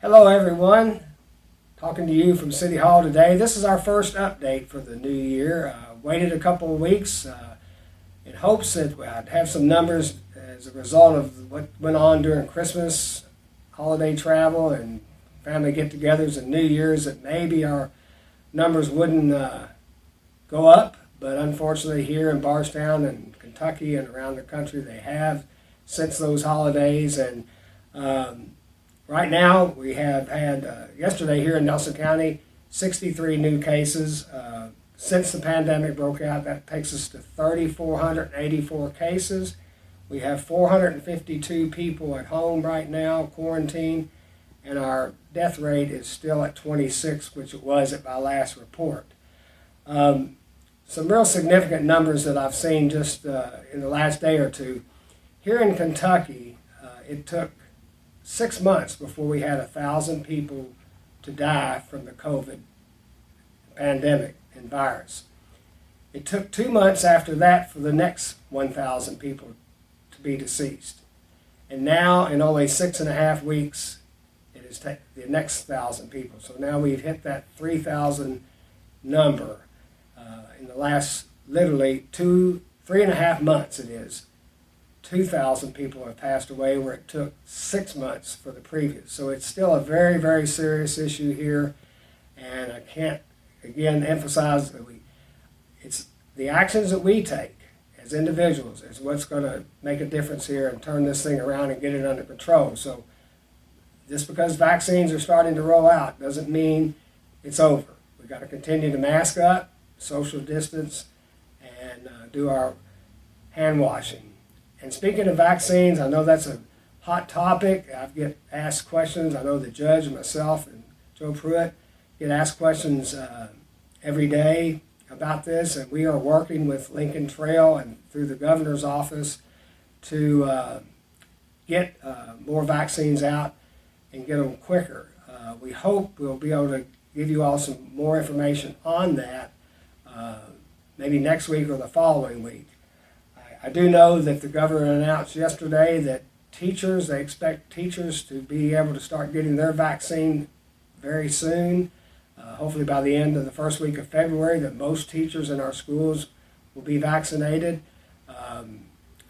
Hello everyone, talking to you from City Hall today. This is our first update for the new year. Waited a couple of weeks in hopes that I'd have some numbers as a result of what went on during Christmas, holiday travel, and family get-togethers and New Year's, that maybe our numbers wouldn't go up. But unfortunately here in Bardstown and Kentucky and around the country, they have since those holidays. And right now, we have had, yesterday here in Nelson County, 63 new cases. Since the pandemic broke out, that takes us to 3,484 cases. We have 452 people at home right now, quarantined, and our death rate is still at 26, which it was at my last report. Some real significant numbers that I've seen just in the last day or two. Here in Kentucky, it took 6 months before we had 1,000 people to die from the COVID pandemic and virus. It took 2 months after that for the next 1,000 people to be deceased. And now, in only 6.5 weeks, it is the next 1,000 people. So now we've hit that 3,000 number in the last literally 3.5 months. It is 2,000 people have passed away, where it took 6 months for the previous. So it's still a very, very serious issue here, and I can't again emphasize that it's the actions that we take as individuals is what's going to make a difference here and turn this thing around and get it under control. So just because vaccines are starting to roll out doesn't mean it's over. We've got to continue to mask up, social distance, and do our hand washing. And speaking of vaccines, I know that's a hot topic. I get asked questions. I know the judge and myself and Joe Pruitt get asked questions every day about this, and we are working with Lincoln Trail and through the governor's office to get more vaccines out and get them quicker. We hope we'll be able to give you all some more information on that maybe next week or the following week. I do know that the governor announced yesterday that they expect teachers to be able to start getting their vaccine very soon, hopefully by the end of the first week of February, that most teachers in our schools will be vaccinated.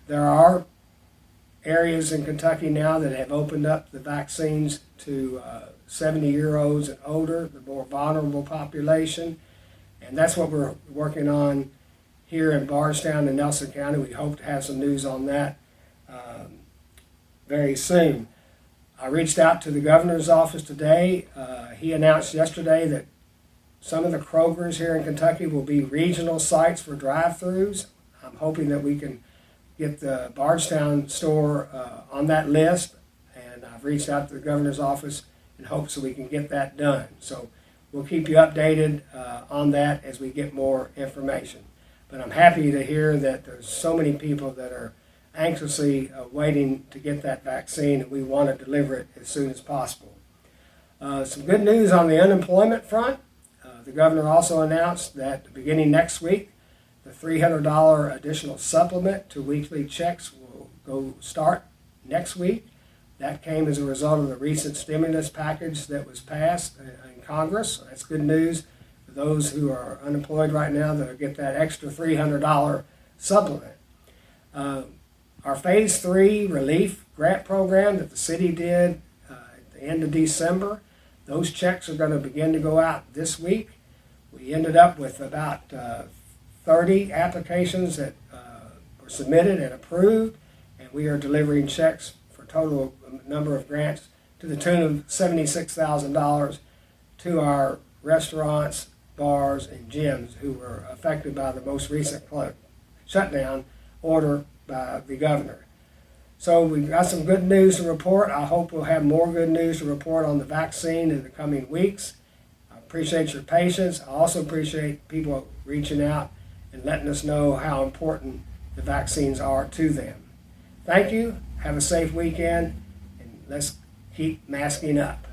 There are areas in Kentucky now that have opened up the vaccines to 70-year-olds and older, the more vulnerable population, and that's what we're working on here in Bardstown and Nelson County. We hope to have some news on that very soon. I reached out to the governor's office today. He announced yesterday that some of the Krogers here in Kentucky will be regional sites for drive-thrus. I'm hoping that we can get the Bardstown store on that list, and I've reached out to the governor's office in hopes that we can get that done. So we'll keep you updated on that as we get more information. But I'm happy to hear that there's so many people that are anxiously waiting to get that vaccine, and we want to deliver it as soon as possible. Some good news on the unemployment front. The governor also announced that beginning next week, the $300 additional supplement to weekly checks will start next week. That came as a result of the recent stimulus package that was passed in Congress. So that's good news for those who are unemployed right now, that'll get that extra $300 supplement. Our Phase 3 relief grant program that the city did at the end of December, those checks are going to begin to go out this week. We ended up with about 30 applications that were submitted and approved, and we are delivering checks for a total number of grants to the tune of $76,000 to our restaurants, bars, and gyms who were affected by the most recent shutdown order by the governor. So we've got some good news to report. I hope we'll have more good news to report on the vaccine in the coming weeks. I appreciate your patience. I also appreciate people reaching out and letting us know how important the vaccines are to them. Thank you. Have a safe weekend, and let's keep masking up.